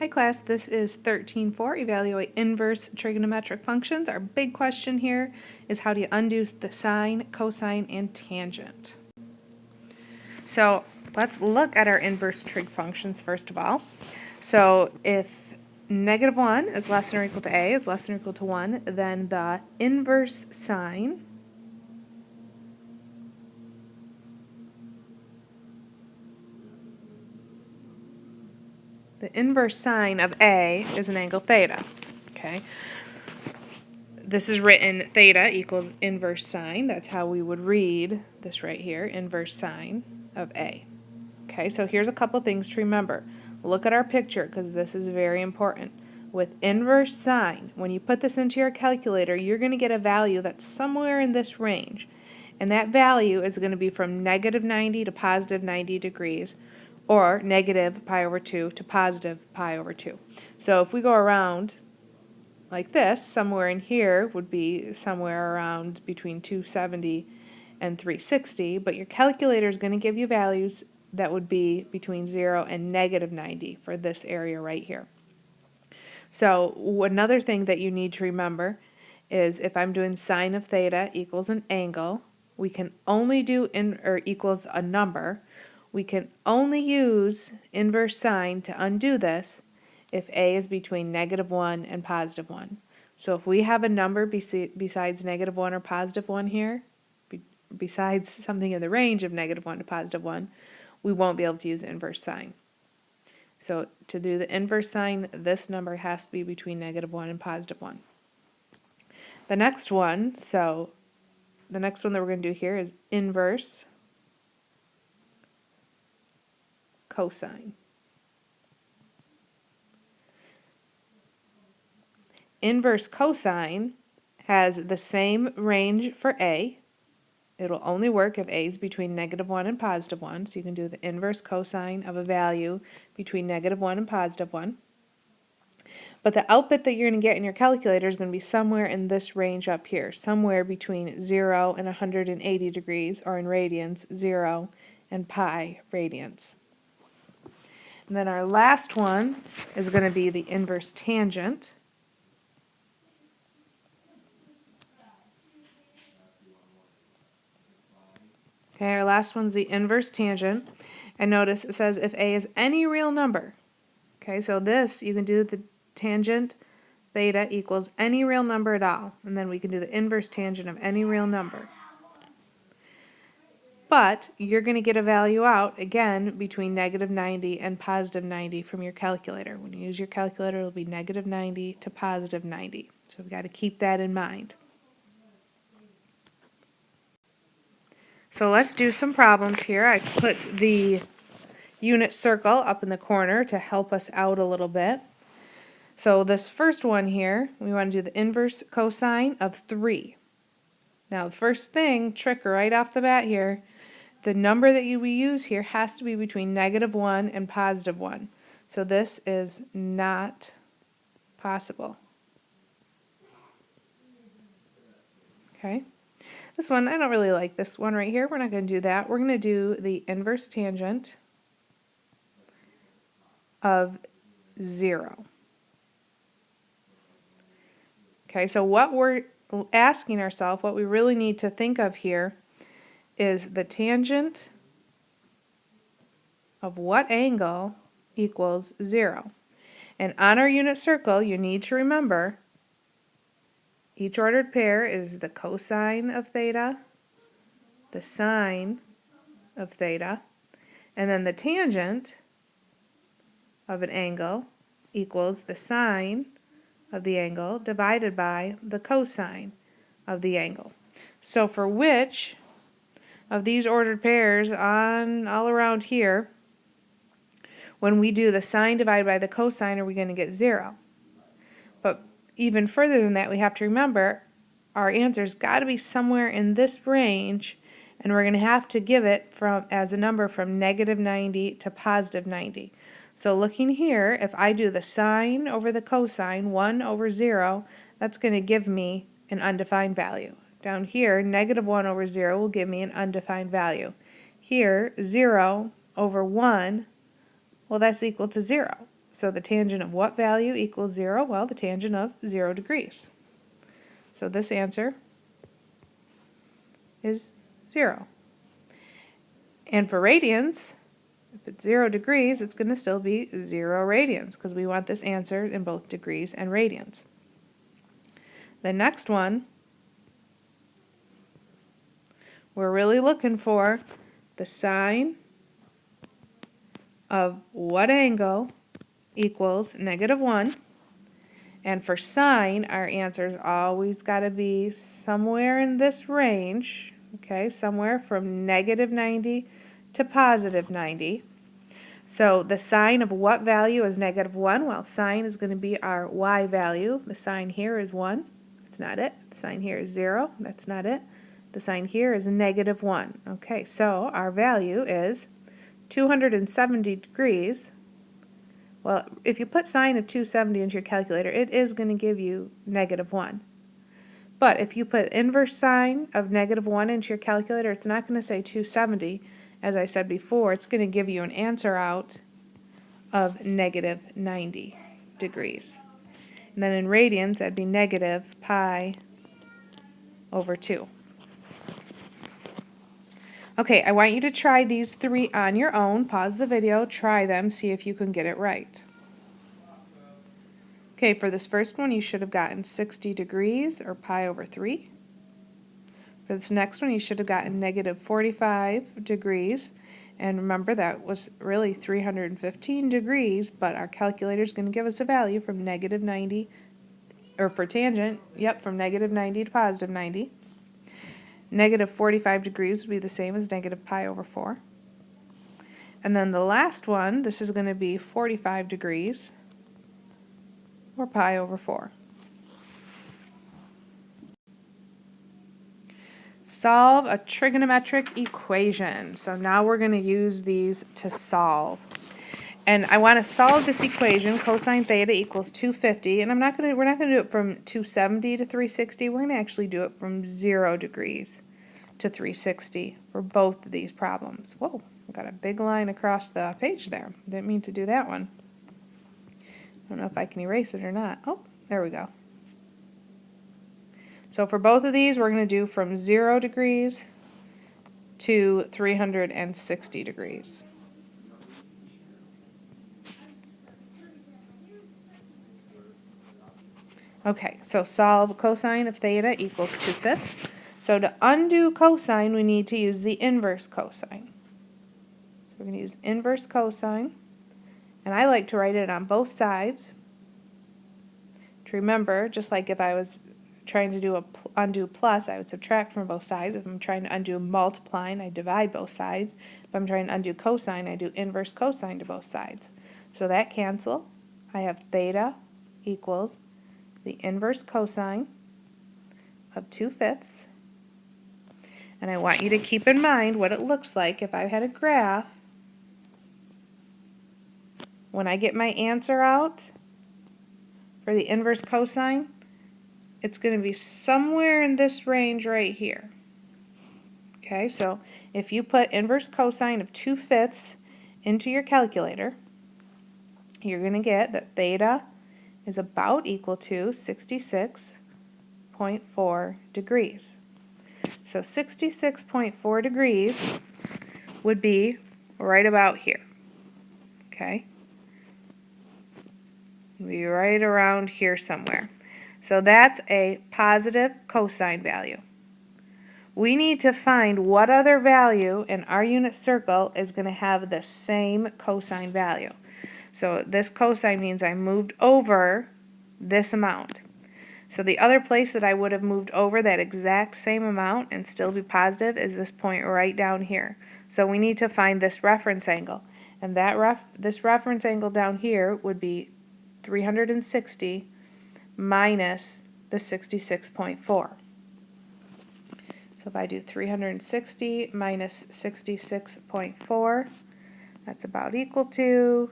Hi class, this is 13.4, evaluate inverse trigonometric functions. Our big question here is how do you undo the sine, cosine, and tangent. So let's look at our inverse trig functions first of all. So if negative 1 is less than or equal to a, is less than or equal to 1, then the inverse sine of a is an angle theta. Okay. This is written theta equals inverse sine. That's how we would read this right here, inverse sine of A. Okay, so here's a couple things to remember. Look at our picture because this is very important. With inverse sine, when you put this into your calculator, you're going to get a value that's somewhere in this range. And that value is going to be from negative 90 to positive 90 degrees, or negative pi over 2 to positive pi over 2. So if we go around like this, somewhere in here would be somewhere around between 270 and 360, but your calculator is going to give you values that would be between 0 and negative 90 for this area right here. So another thing that you need to remember is if I'm doing sine of theta equals an angle, we can only do equals a number. We can only use inverse sine to undo this if a is between negative 1 and positive 1. So if we have a number besides negative 1 or positive 1 here, besides something in the range of negative 1 to positive 1, we won't be able to use the inverse sine. So to do the inverse sine, this number has to be between negative 1 and positive 1. The next one that we're going to do here is inverse cosine. Inverse cosine has the same range for A. It'll only work if A is between negative 1 and positive 1, so you can do the inverse cosine of a value between negative 1 and positive 1. But the output that you're going to get in your calculator is going to be somewhere in this range up here, somewhere between 0 and 180 degrees, or in radians, 0 and pi radians. And then our last one is going to be the inverse tangent. Okay, our last one's the inverse tangent. And notice it says if A is any real number. Okay, so this, you can do the tangent theta equals any real number at all. And then we can do the inverse tangent of any real number. But you're going to get a value out, again, between negative 90 and positive 90 from your calculator. When you use your calculator, it'll be negative 90 to positive 90. So we've got to keep that in mind. So let's do some problems here. I put the unit circle up in the corner to help us out a little bit. So this first one here, we want to do the inverse cosine of 3. Now the first thing, trick right off the bat here, the number that we use here has to be between negative 1 and positive 1. So this is not possible. Okay. This one, I don't really like this one right here. We're not going to do that. We're going to do the inverse tangent of 0. Okay, so what we're asking ourselves, what we really need to think of here is the tangent of what angle equals 0. And on our unit circle, you need to remember each ordered pair is the cosine of theta, the sine of theta, and then the tangent of an angle equals the sine of the angle divided by the cosine of the angle. So for which of these ordered pairs all around here, when we do the sine divided by the cosine, are we going to get 0? But even further than that, we have to remember our answer's got to be somewhere in this range, and we're going to have to give it as a number from negative 90 to positive 90. So looking here, if I do the sine over the cosine, 1 over 0, that's going to give me an undefined value. Down here, negative 1 over 0 will give me an undefined value. Here, 0 over 1, well, that's equal to 0. So the tangent of what value equals 0? Well, the tangent of 0 degrees. So this answer is 0. And for radians, if it's 0 degrees, it's going to still be 0 radians because we want this answered in both degrees and radians. The next one, we're really looking for the sine of what angle equals -1. And for sine, our answer's always got to be somewhere in this range, okay, somewhere from -90 to +90. So the sine of what value is -1? Well, sine is going to be our y value. The sine here is 1. That's not it. The sine here is 0. That's not it. The sine here is -1. Okay, so our value is 270 degrees. Well, if you put sine of 270 into your calculator, it is going to give you -1. But if you put inverse sine of -1 into your calculator, it's not going to say 270. As I said before, it's going to give you an answer out of -90 degrees. And then in radians, that'd be -pi/2. Okay, I want you to try these 3 on your own. Pause the video, try them, see if you can get it right. Okay, for this first one, you should have gotten 60 degrees, or pi/3. For this next one, you should have gotten -45 degrees. And remember, that was really 315 degrees, but our calculator is going to give us a value from -90, or for tangent, yep, from -90 to +90. -45 degrees would be the same as -pi/4. And then the last one, this is going to be 45 degrees, or pi/4. Solve a trigonometric equation. So now we're going to use these to solve. And I want to solve this equation, cosine theta equals 250, and we're not going to do it from 270 to 360. We're going to actually do it from 0 degrees to 360 for both of these problems. Whoa, I got a big line across the page there. Didn't mean to do that one. I don't know if I can erase it or not. Oh, there we go. So for both of these, we're going to do from 0 degrees to 360 degrees. Okay, so solve cosine of theta equals 2/5. So to undo cosine, we need to use the inverse cosine. So we're going to use inverse cosine. And I like to write it on both sides. To remember, just like if I was trying to do a undo plus, I would subtract from both sides. If I'm trying to undo multiplying, I divide both sides. If I'm trying to undo cosine, I do inverse cosine to both sides. So that cancels. I have theta equals the inverse cosine of 2/5. And I want you to keep in mind what it looks like if I had a graph. When I get my answer out for the inverse cosine, it's going to be somewhere in this range right here. Okay, so if you put inverse cosine of 2/5 into your calculator, you're going to get that theta is about equal to 66.4 degrees. So 66.4 degrees would be right about here. Okay? Be right around here somewhere. So that's a positive cosine value. We need to find what other value in our unit circle is going to have the same cosine value. So this cosine means I moved over this amount. So the other place that I would have moved over that exact same amount and still be positive is this point right down here. So we need to find this reference angle. And this reference angle down here would be 360 minus the 66.4. So if I do 360 minus 66.4, that's about equal to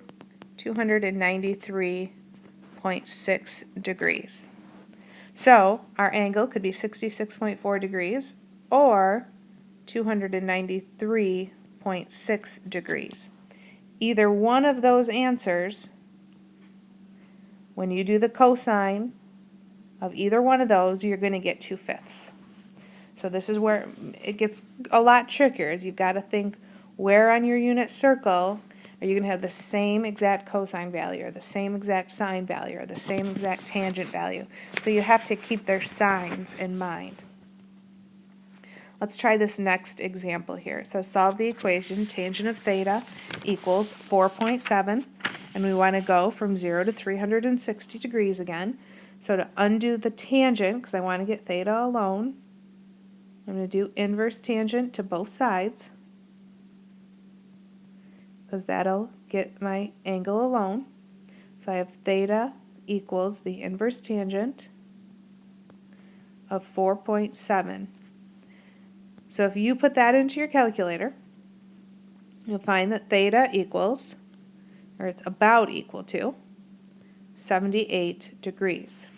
293.6 degrees. So our angle could be 66.4 degrees or 293.6 degrees. Either one of those answers when you do the cosine of either one of those, you're going to get 2/5. So this is where it gets a lot trickier, is you've got to think, where on your unit circle are you going to have the same exact cosine value, or the same exact sine value, or the same exact tangent value. So you have to keep their signs in mind. Let's try this next example here. It says solve the equation tangent of theta equals 4.7, and we want to go from 0 to 360 degrees again. So to undo the tangent, because I want to get theta alone, I'm going to do inverse tangent to both sides, because that'll get my angle alone. So I have theta equals the inverse tangent of 4.7. So if you put that into your calculator, you'll find that theta equals, or it's about equal to, 78 degrees.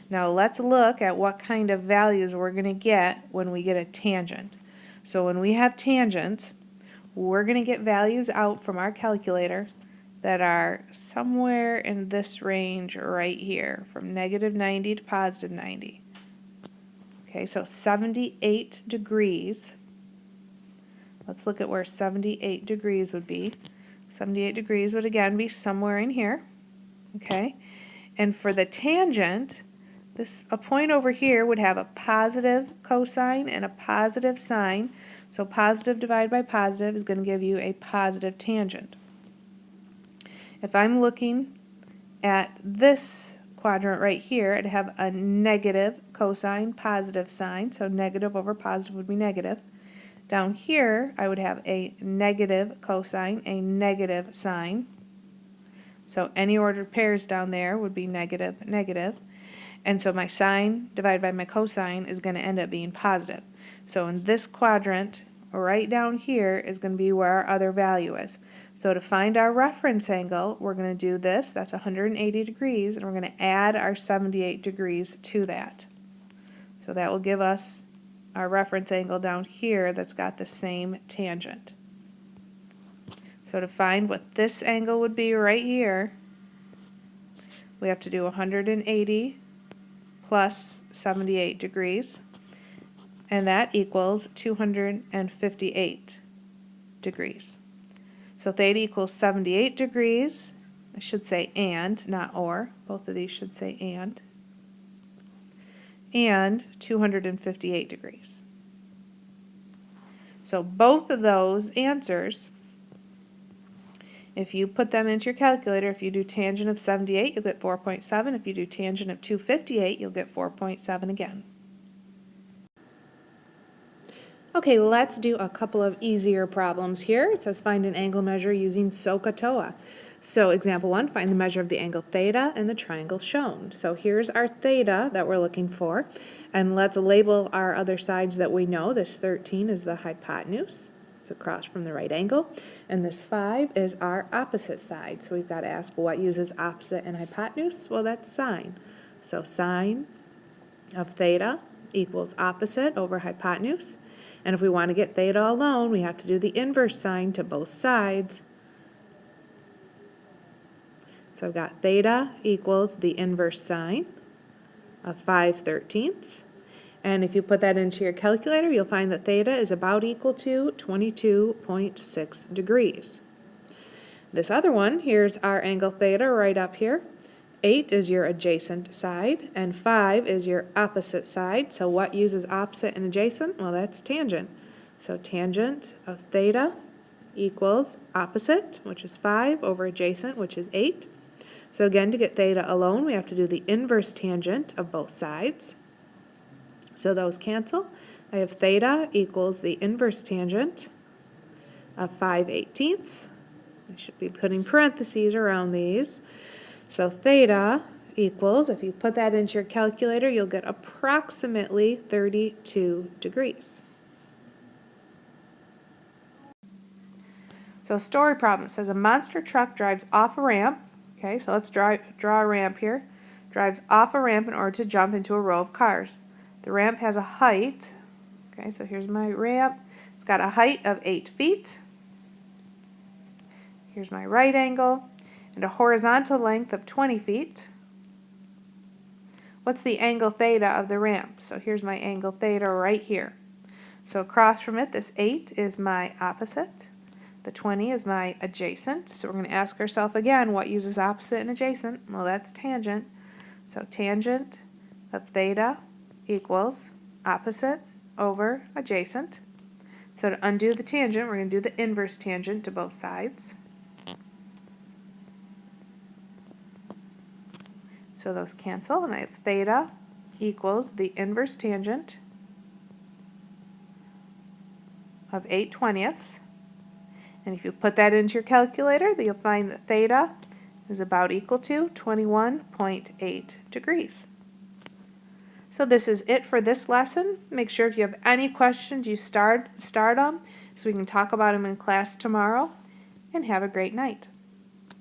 Now let's look at what kind of values we're going to get when we get a tangent. So when we have tangents, we're going to get values out from our calculator that are somewhere in this range right here, from -90 to +90. Okay, so 78 degrees. Let's look at where 78 degrees would be. 78 degrees would again be somewhere in here. Okay, and for the tangent, a point over here would have a positive cosine and a positive sine. So positive divided by positive is going to give you a positive tangent. If I'm looking at this quadrant right here, it'd have a negative cosine, positive sine. So negative over positive would be negative. Down here, I would have a negative cosine, a negative sine. So any ordered pairs down there would be negative, negative. And so my sine divided by my cosine is going to end up being positive. So in this quadrant, right down here is going to be where our other value is. So to find our reference angle, we're going to do this. That's 180 degrees, and we're going to add our 78 degrees to that. So that will give us our reference angle down here that's got the same tangent. So to find what this angle would be right here, we have to do 180 plus 78 degrees, and that equals 258 degrees. So theta equals 78 degrees. I should say and, not or. Both of these should say and 258 degrees. So both of those answers, if you put them into your calculator, if you do tangent of 78, you'll get 4.7. If you do tangent of 258, you'll get 4.7 again. Okay, let's do a couple of easier problems here. It says find an angle measure using SOHCAHTOA. So example 1, find the measure of the angle theta in the triangle shown. So here's our theta that we're looking for, and let's label our other sides that we know. This 13 is the hypotenuse. It's across from the right angle, and this 5 is our opposite side. So we've got to ask what uses opposite and hypotenuse. Well, that's sine. So sine of theta equals opposite over hypotenuse. And if we want to get theta alone, we have to do the inverse sine to both sides. So I've got theta equals the inverse sine of 5/13. And if you put that into your calculator, you'll find that theta is about equal to 22.6 degrees. This other one, here's our angle theta right up here. 8 is your adjacent side, and 5 is your opposite side. So what uses opposite and adjacent? Well, that's tangent. So tangent of theta equals opposite, which is 5, over adjacent, which is 8. So again, to get theta alone, we have to do the inverse tangent of both sides. So those cancel. I have theta equals the inverse tangent of 5/18. I should be putting parentheses around these. So theta equals, if you put that into your calculator, you'll get approximately 32 degrees. So a story problem. It says a monster truck drives off a ramp. Okay, so let's draw a ramp here. Drives off a ramp in order to jump into a row of cars. The ramp has a height. Okay, so here's my ramp. It's got a height of 8 feet. Here's my right angle. And a horizontal length of 20 feet. what's the angle theta of the ramp? So here's my angle theta right here. So across from it, this 8 is my opposite. The 20 is my adjacent. So we're going to ask ourselves again, what uses opposite and adjacent? Well, that's tangent. So tangent of theta equals opposite over adjacent. So to undo the tangent, we're going to do the inverse tangent to both sides. So those cancel, and I have theta equals the inverse tangent of 8/20. And if you put that into your calculator, you'll find that theta is about equal to 21.8 degrees. So this is it for this lesson. Make sure if you have any questions, you start them so we can talk about them in class tomorrow. And have a great night.